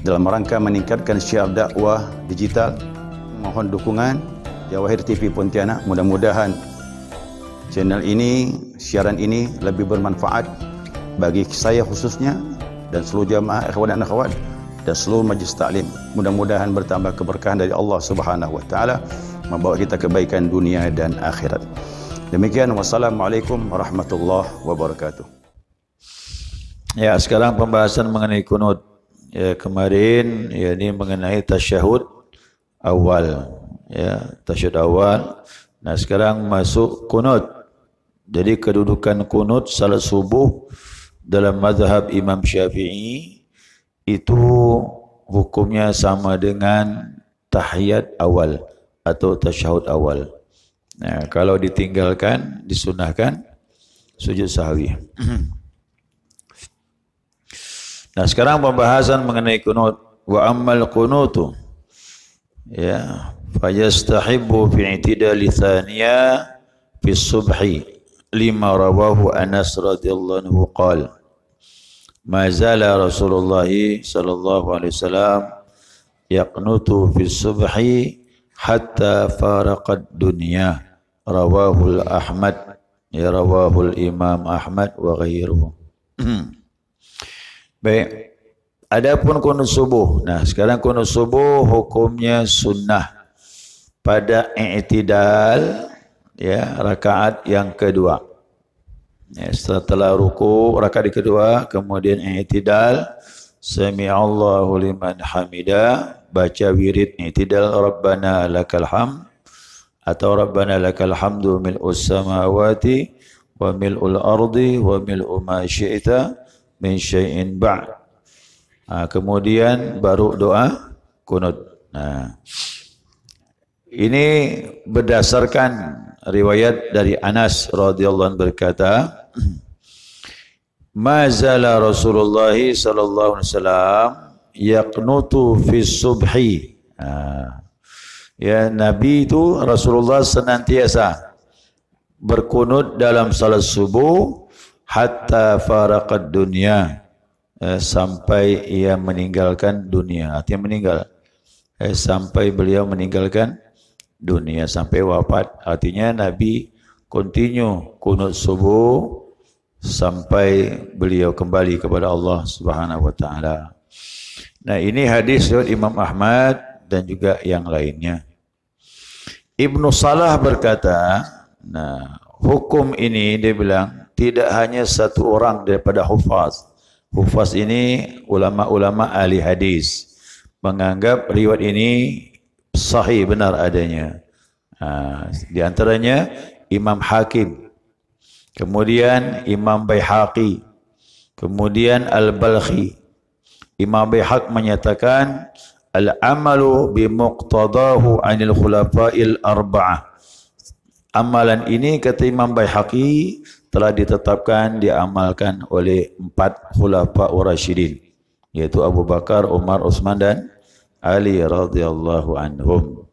dalam rangka meningkatkan syiar dakwah digital. Mohon dukungan Jawahir TV Pontianak. Mudah-mudahan channel ini, siaran ini lebih bermanfaat bagi saya khususnya dan seluruh jamaah ikhwan dan akhwat dan seluruh majlis taklim. Mudah-mudahan bertambah keberkahan dari Allah Subhanahu wa taala, membawa kita kebaikan dunia dan akhirat. Demikian, wassalamualaikum warahmatullahi wabarakatuh. Ya, sekarang pembahasan mengenai kunut. Ya, kemarin ya ini mengenai tasyahud awal. Ya, tasyahud awal. Nah, sekarang masuk kunut. Jadi kedudukan kunut salat subuh dalam mazhab Imam Syafi'i itu hukumnya sama dengan tahiyat awal atau tasyahud awal. Nah, kalau ditinggalkan disunahkan sujud sahwi. Nah, sekarang pembahasan mengenai kunut. Wa ammal kunutu ya fayastahibbu fi i'tidali thaniya fi subhi lima rawahu Anas radhiyallahu anhu qala ma zala Rasulullah sallallahu alaihi wasallam yaqnutu fi subhi hatta faraqad dunya rawahul Ahmad ya rawahul Imam Ahmad wa ghairuhu. Baik, adapun kunut subuh. Nah, sekarang kunut subuh hukumnya sunnah pada i'tidal ya rakaat yang kedua. Ya, setelah ruku rakaat kedua, kemudian i'tidal, sami'allahu liman hamida, baca wirid i'tidal, rabbana lakal hamd atau rabbana lakal hamdu mil'us samawati wa mil'ul ardi wa mil'u ma syi'ta min syai'in ba'd. Kemudian baru doa kunut. Nah, ini berdasarkan riwayat dari Anas radhiyallahu anhu berkata, ma zala Rasulullah sallallahu alaihi wasallam yaqnutu fi subhi. Ya, Nabi itu Rasulullah senantiasa berkunut dalam salat subuh hatta faraqad dunya, sampai ia meninggalkan dunia. Artinya meninggal, sampai beliau meninggalkan dunia, sampai wafat. Artinya Nabi continue kunut subuh sampai beliau kembali kepada Allah Subhanahu wa taala. Nah, ini hadis riwayat Imam Ahmad dan juga yang lainnya. Ibnu Salah berkata, nah, hukum ini dia bilang tidak hanya satu orang daripada hufaz. Hufaz ini ulama-ulama ahli hadis menganggap riwayat ini sahih, benar adanya. Di antaranya Imam Hakim, kemudian Imam Baihaqi, kemudian Al-Balkhi. Imam Baihaqi menyatakan al-amalu bimuqtadahu anil khulafa'il arba'ah. Amalan ini, kata Imam Baihaqi, telah ditetapkan, diamalkan oleh 4 khulafa ur-rasyidin, yaitu Abu Bakar, Umar, Utsman dan Ali radhiyallahu anhum.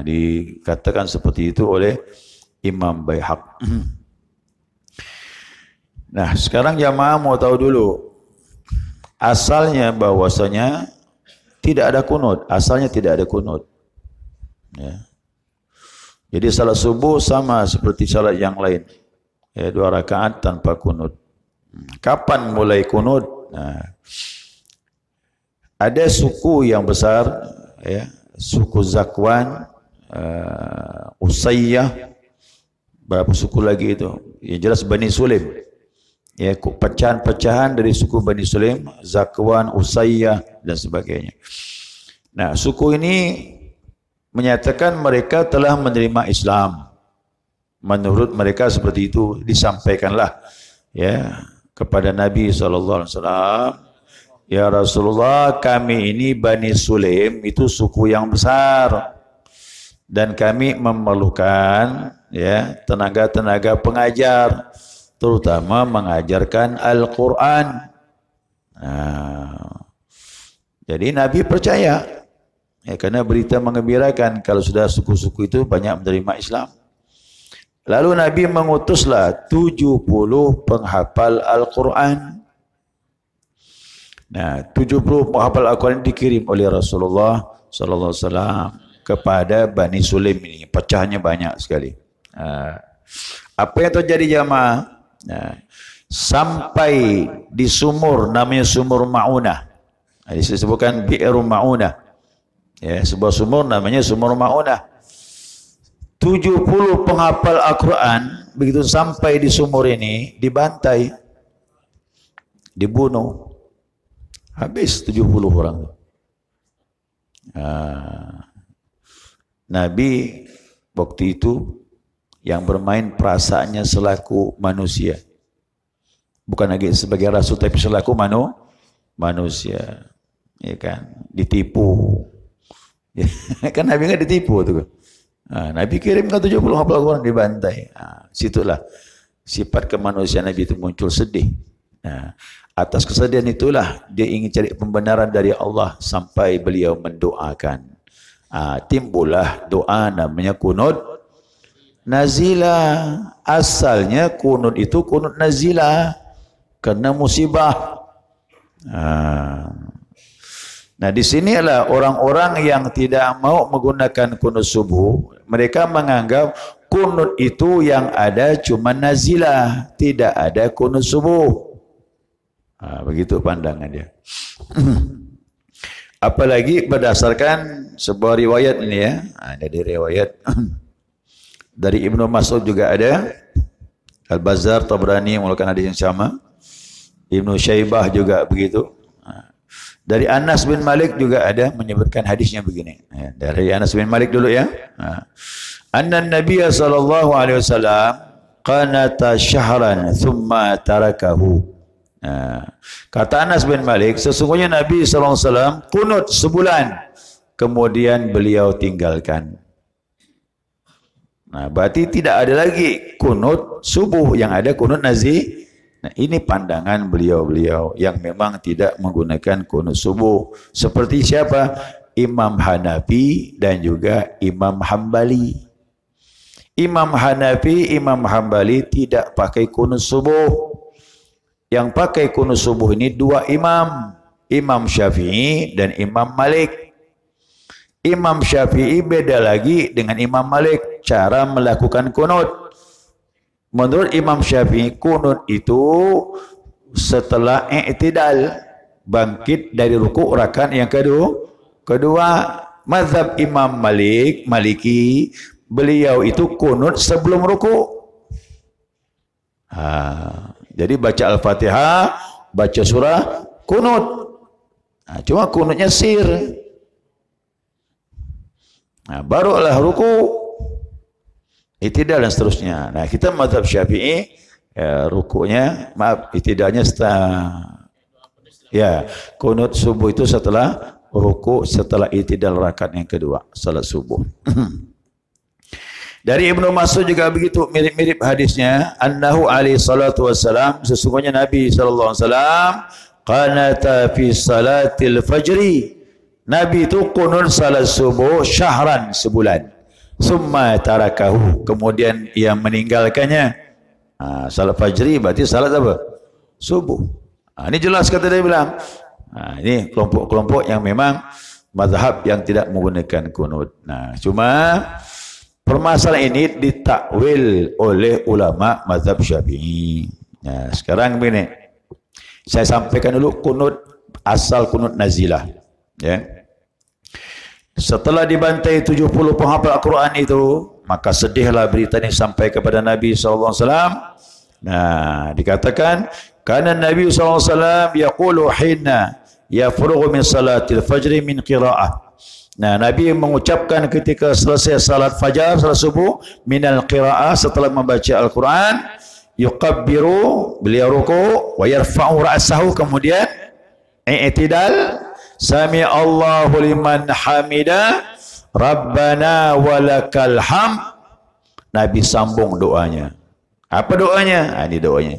Dikatakan seperti itu oleh Imam Baihaqi. Nah, sekarang jamaah mau tahu dulu asalnya, bahwasanya tidak ada kunut. Asalnya tidak ada kunut. Ya. Jadi salat subuh sama seperti salat yang lain. Ya, 2 rakaat tanpa kunut. Kapan mulai kunut? Nah, ada suku yang besar, ya, suku Zakwan, Usayyah, berapa suku lagi itu? Yang jelas Bani Sulaim. Ya, pecahan-pecahan dari suku Bani Sulaim, Zakwan, Usayyah dan sebagainya. Nah, suku ini menyatakan mereka telah menerima Islam. Menurut mereka seperti itu, disampaikanlah ya kepada Nabi SAW, ya Rasulullah, kami ini Bani Sulaim itu suku yang besar dan kami memerlukan ya tenaga-tenaga pengajar, terutama mengajarkan Al-Quran. Nah, jadi Nabi percaya, ya, karena berita mengembirakan kalau sudah suku-suku itu banyak menerima Islam. Lalu Nabi mengutuslah 70 penghafal Al-Quran. Nah, 70 penghafal Al-Quran dikirim oleh Rasulullah sallallahu alaihi wasallam kepada Bani Sulaim ini. Pecahnya banyak sekali. Apa yang terjadi jamaah? Sampai di sumur namanya sumur Ma'unah. Disebutkan Bi'ru Ma'unah. Ya, sebuah sumur namanya sumur Ma'unah. 70 penghafal Al-Quran begitu sampai di sumur ini dibantai, dibunuh. Habis 70 orang. Nabi waktu itu yang bermain perasaannya selaku manusia. Bukan lagi sebagai rasul tapi selaku manusia. Ya kan? Ditipu. Kan Nabi kan ditipu tuh. Nabi kirimkan 70 hafal Al-Quran dibantai. Situlah sifat kemanusiaan Nabi itu muncul, sedih. Atas kesedihan itulah dia ingin cari pembenaran dari Allah sampai beliau mendoakan. Timbullah doa namanya kunut nazilah. Asalnya kunut itu kunut nazilah karena musibah. Nah di sinilah orang-orang yang tidak mau menggunakan kunut subuh, mereka menganggap kunut itu yang ada cuma nazilah, tidak ada kunut subuh. Begitu pandangan dia. Apalagi berdasarkan sebuah riwayat ini ya, dari riwayat dari Ibnu Mas'ud juga ada, Al-Bazzar, Tabrani mengeluarkan hadis yang sama, Ibnu Syaibah juga begitu. Dari Anas bin Malik juga ada menyebutkan hadisnya begini. Dari Anas bin Malik dulu ya. Anna Nabiy sallallahu alaihi wasallam qanata syahran thumma tarakahu. Kata Anas bin Malik, sesungguhnya Nabi SAW kunut sebulan, kemudian beliau tinggalkan. Berarti tidak ada lagi kunut subuh, yang ada kunut nazil. Ini pandangan beliau-beliau yang memang tidak menggunakan kunut subuh. Seperti siapa? Imam Hanafi dan juga Imam Hambali. Imam Hanafi, Imam Hambali tidak pakai kunut subuh. Yang pakai kunut subuh ini dua imam, Imam Syafi'i dan Imam Malik. Imam Syafi'i beda lagi dengan Imam Malik cara melakukan kunut. Menurut Imam Syafi'i, kunut itu setelah i'tidal, bangkit dari ruku' rakaat yang kedua. Mazhab Imam Maliki, beliau itu kunut sebelum ruku'. Jadi baca Al-Fatihah, baca surah, kunut. Cuma kunutnya sir. Barulah ruku', i'tidal dan seterusnya. Kita mazhab Syafi'i, ruku'nya, i'tidalnya setelah, kunut subuh itu setelah ruku', setelah i'tidal rakaat yang kedua, salat subuh. Dari Ibnu Mas'ud juga begitu, mirip-mirip hadisnya. Annahu alaihi salatu wassalam, sesungguhnya Nabi sallallahu alaihi wasallam qanata fi salatil fajri. Nabi itu kunut salat subuh syahran, sebulan. Summa tarakahu, kemudian ia meninggalkannya. Salat fajri berarti salat apa? Subuh. Ini jelas kata dia bilang. Ini kelompok-kelompok yang memang mazhab yang tidak menggunakan kunut. Cuma permasalahan ini ditakwil oleh ulama mazhab Syafi'i. Sekarang begini, saya sampaikan dulu kunut, asal kunut nazilah. Setelah dibantai 70 penghafal Al-Quran itu, maka sedihlah berita ini sampai kepada Nabi SAW. Dikatakan, karena Nabi SAW yaqulu hina yafrughu min salatil fajri min qira'ah. Nabi mengucapkan ketika selesai salat fajar, salat subuh, minal qira'ah, setelah membaca Al-Quran, yuqabbiru, beliau ruku', wa yarfa'u ra'sahu, kemudian i'tidal, sami Allahu liman hamida, rabbana walakal hamd. Nabi sambung doanya. Apa doanya? Ini doanya.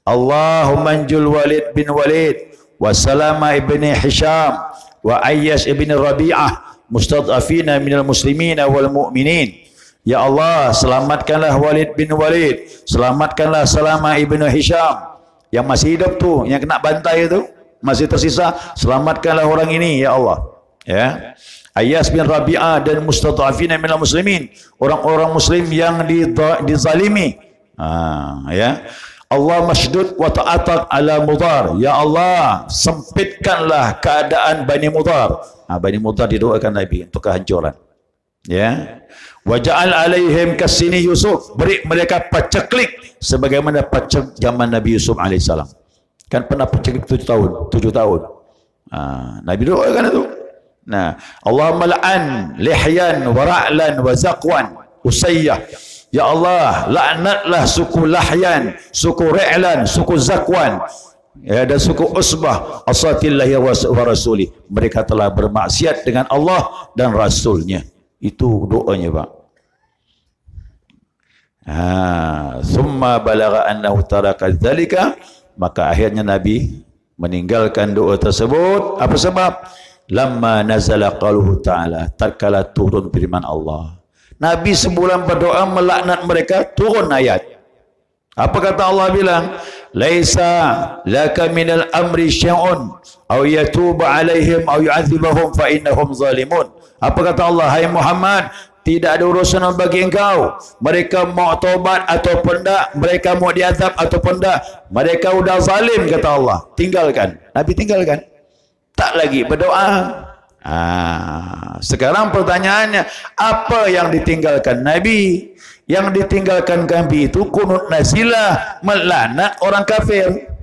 Allahumma anjul Walid bin Walid, wa Salama ibni Hisham, wa Ayyash ibni Rabi'ah, mustad'afina minal muslimina wal mu'minin. Ya Allah, selamatkanlah Walid bin Walid, selamatkanlah Salama ibnu Hisham yang masih hidup tuh, yang kena bantai itu. masih tersisa, selamatkanlah orang ini ya Allah. Ya. Ayyas bin Rabi'ah dan mustadhafina minal muslimin, orang-orang muslim yang dizalimi. Ya. Allah masydud wa ta'atak ala Mudar. Ya Allah, sempitkanlah keadaan Bani Mudar. Bani Mudar didoakan Nabi untuk kehancuran. Ya. Wa ja'al alaihim kasini Yusuf. Beri mereka paceklik sebagaimana pacek zaman Nabi Yusuf alaihissalam. Kan pernah paceklik 7 tahun. Nabi doakan itu. Nah, Allahumma la'an Lihyan wa Ra'lan wa Zakwan Usayyah. Ya Allah, laknatlah suku Lahyan, suku Ra'lan, suku Zakwan, ya, dan suku Usbah, asatillahi wa rasuli. Mereka telah bermaksiat dengan Allah dan Rasulnya. Itu doanya, Pak. Thumma balagha annahu taraka dzalika, maka akhirnya Nabi meninggalkan doa tersebut. Apa sebab? Lamma nazala qaluhu ta'ala, tatkala turun firman Allah. Nabi sebulan berdoa melaknat mereka, turun ayat. Apa kata Allah bilang? Laisa laka minal amri syai'un aw yatuba alaihim aw yu'adzibahum fa innahum zalimun. Apa kata Allah? Hai Muhammad, tidak ada urusan bagi engkau. Mereka mau taubat ataupun tak, mereka mau diazab ataupun tak, mereka sudah zalim, kata Allah. Tinggalkan. Nabi tinggalkan. Tak lagi berdoa. Sekarang pertanyaannya, apa yang ditinggalkan Nabi? Yang ditinggalkan Nabi itu kunut nazilah, melaknat orang kafir.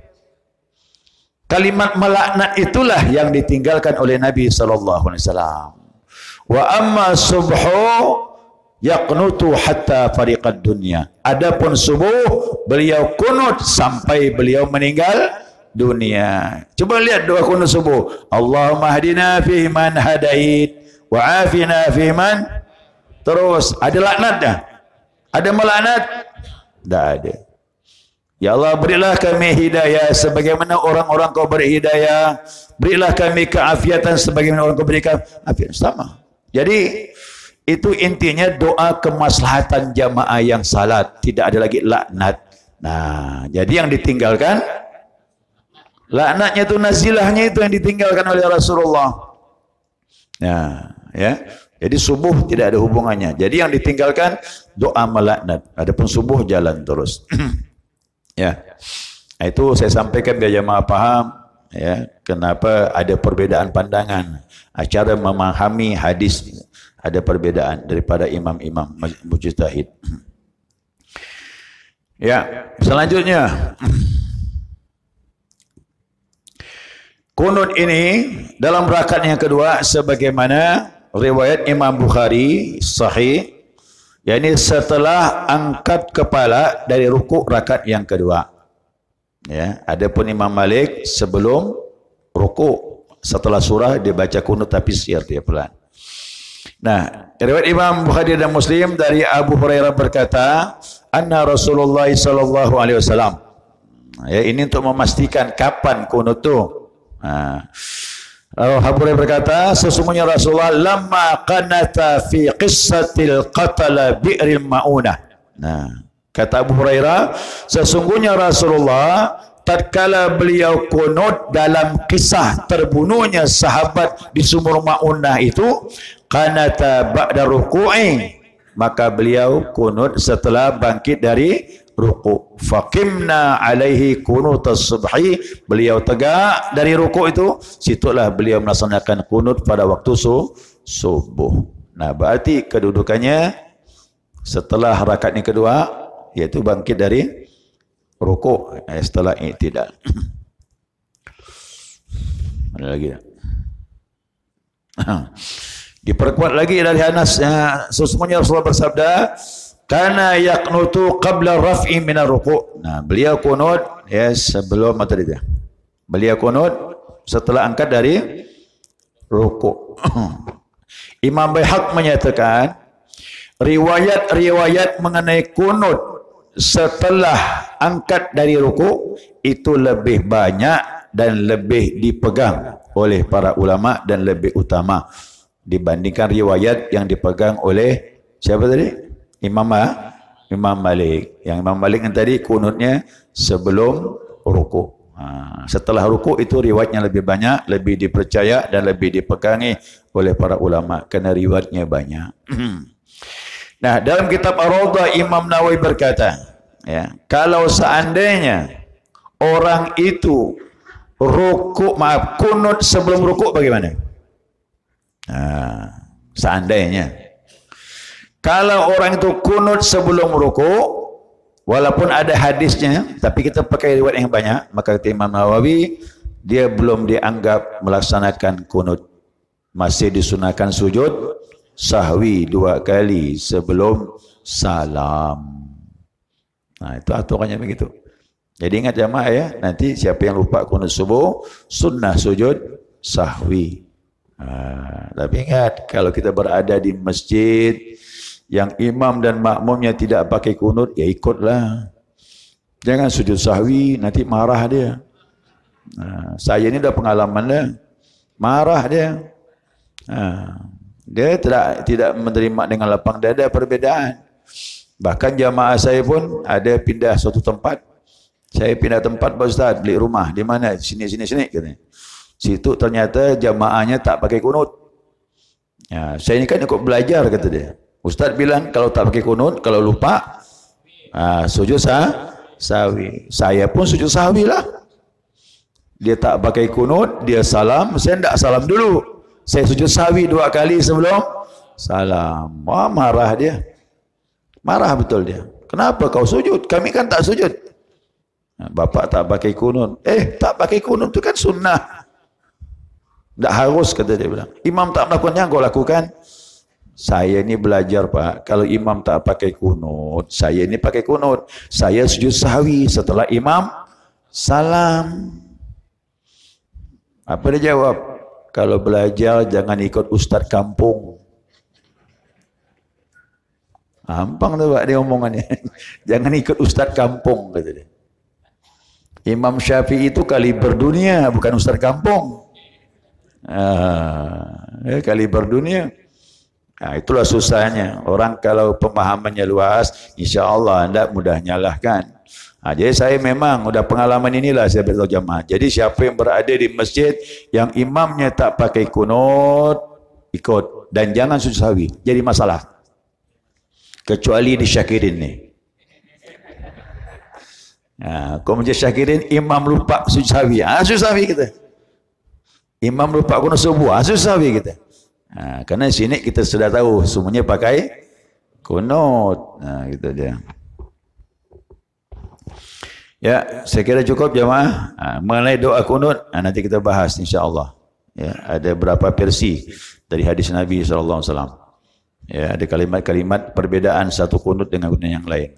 Kalimat melaknat itulah yang ditinggalkan oleh Nabi SAW. Wa amma subhu yaqnutu hatta fariqad dunya. Adapun subuh beliau kunut sampai beliau meninggal dunia. Coba lihat doa kunut subuh. Allahumma hadina fi man hadait wa afina fi man. Terus ada laknatnya? Ada melaknat? Tak ada. Ya Allah, berilah kami hidayah sebagaimana orang-orang kau beri hidayah. Berilah kami keafiatan sebagaimana orang kau berikan afiat. Sama. Jadi itu intinya doa kemaslahatan jamaah yang salat, tidak ada lagi laknat. Nah, jadi yang ditinggalkan laknatnya itu, nazilahnya itu yang ditinggalkan oleh Rasulullah. Nah, ya. Jadi subuh tidak ada hubungannya. Jadi yang ditinggalkan doa melaknat. Adapun subuh jalan terus. Ya. Nah, itu saya sampaikan biar jamaah paham ya, kenapa ada perbedaan pandangan. Cara memahami hadis ada perbedaan daripada imam-imam mujtahid. Ya, selanjutnya kunut ini dalam rakaat yang kedua sebagaimana riwayat Imam Bukhari sahih, yakni setelah angkat kepala dari rukuk rakaat yang kedua. Ya, adapun Imam Malik sebelum rukuk setelah surah dia baca kunut tapi siar dia pelan. Nah, riwayat Imam Bukhari dan Muslim dari Abu Hurairah berkata, anna Rasulullah sallallahu alaihi wasallam. Ya, ini untuk memastikan kapan kunut itu. Abu Hurairah berkata, sesungguhnya Rasulullah lamma qanata fi qissatil qatala bi'ril maunah. Nah, kata Abu Hurairah, sesungguhnya Rasulullah tatkala beliau kunut dalam kisah terbunuhnya sahabat di sumur Maunah itu, qanata ba'da ruku'i, maka beliau kunut setelah bangkit dari ruku'. Faqimna alaihi kunutas subhi, beliau tegak dari ruku' itu, situlah beliau melaksanakan kunut pada waktu subuh. Nah, berarti kedudukannya setelah rakaat yang kedua, yaitu bangkit dari rukuk setelah i'tidal. Mana lagi? Diperkuat lagi dari Anas, sesungguhnya Rasulullah bersabda, kana yaqnutu qabla raf'i minar ruku'. Nah, beliau kunut ya sebelum apa tadi? Beliau kunut setelah angkat dari rukuk. Imam Baihaqi menyatakan riwayat-riwayat mengenai kunut setelah angkat dari ruku itu lebih banyak dan lebih dipegang oleh para ulama dan lebih utama dibandingkan riwayat yang dipegang oleh siapa tadi? Imam Malik. Yang Imam Malik yang tadi kunutnya sebelum ruku. Setelah rukuk itu riwayatnya lebih banyak, lebih dipercaya dan lebih dipegangi oleh para ulama kerana riwayatnya banyak. Nah, dalam kitab Ar-Rawdah Imam Nawawi berkata, ya, kalau seandainya orang itu kunut sebelum rukuk bagaimana? Seandainya kalau orang itu kunut sebelum rukuk, walaupun ada hadisnya, tapi kita pakai riwayat yang banyak, maka kata Imam Nawawi, dia belum dianggap melaksanakan kunut. Masih disunahkan sujud sahwi 2 kali sebelum salam. Nah, itu aturannya begitu. Jadi ingat jamaah ya, nanti siapa yang lupa kunut subuh, sunnah sujud sahwi. Tapi ingat, kalau kita berada di masjid yang imam dan makmumnya tidak pakai kunut, ya ikutlah. Jangan sujud sahwi, nanti marah dia. Saya ini dah pengalaman dah. Marah dia. Dia tidak menerima dengan lapang dada perbezaan. Bahkan jamaah saya pun ada pindah suatu tempat. Saya pindah tempat, Pak Ustaz, beli rumah. Di mana? Sini katanya. Situ ternyata jamaahnya tak pakai kunut. Saya ini kan ikut belajar, kata dia. Ustaz bilang kalau tak pakai kunut, kalau lupa, sujud sahwi. Saya pun sujud sahwi lah. Dia tak pakai kunut, dia salam, saya tidak salam dulu. Saya sujud sahwi 2 kali sebelum salam. Marah dia. Marah betul dia. Kenapa kau sujud? Kami kan tak sujud. Bapak tak pakai kunut. Tak pakai kunut itu kan sunnah. Tak harus, kata dia bilang. Imam tak melakukannya, kau lakukan. Saya ini belajar, Pak. Kalau imam tak pakai kunut, saya ini pakai kunut. Saya sujud sahwi setelah imam salam. Apa dia jawab? Kalau belajar jangan ikut ustaz kampung. Gampang tu Pak dia omongannya. Jangan ikut ustaz kampung, kata dia. Imam Syafi'i itu kaliber dunia, bukan ustaz kampung. Kaliber dunia. Itulah susahnya. Orang kalau pemahamannya luas, insya-Allah anda mudah nyalahkan. Jadi saya memang udah pengalaman inilah saya beritahu jamaah. Jadi siapa yang berada di masjid yang imamnya tak pakai kunut, ikut. Dan jangan sujud sahwi. Jadi masalah. Kecuali di Syakirin ni. Kau menjadi Syakirin, imam lupa sujud sahwi. Sujud sahwi kita. Imam lupa kunut subuh. Sujud sahwi kita. Karena di sini kita sudah tahu semuanya pakai kunut. Gitu dia. Ya, saya kira cukup jemaah. Mengenai doa kunut, nanti kita bahas insya-Allah. Ya, ada berapa versi dari hadis Nabi sallallahu alaihi wasallam. Ya, ada kalimat-kalimat perbedaan satu kunut dengan kunut yang lain.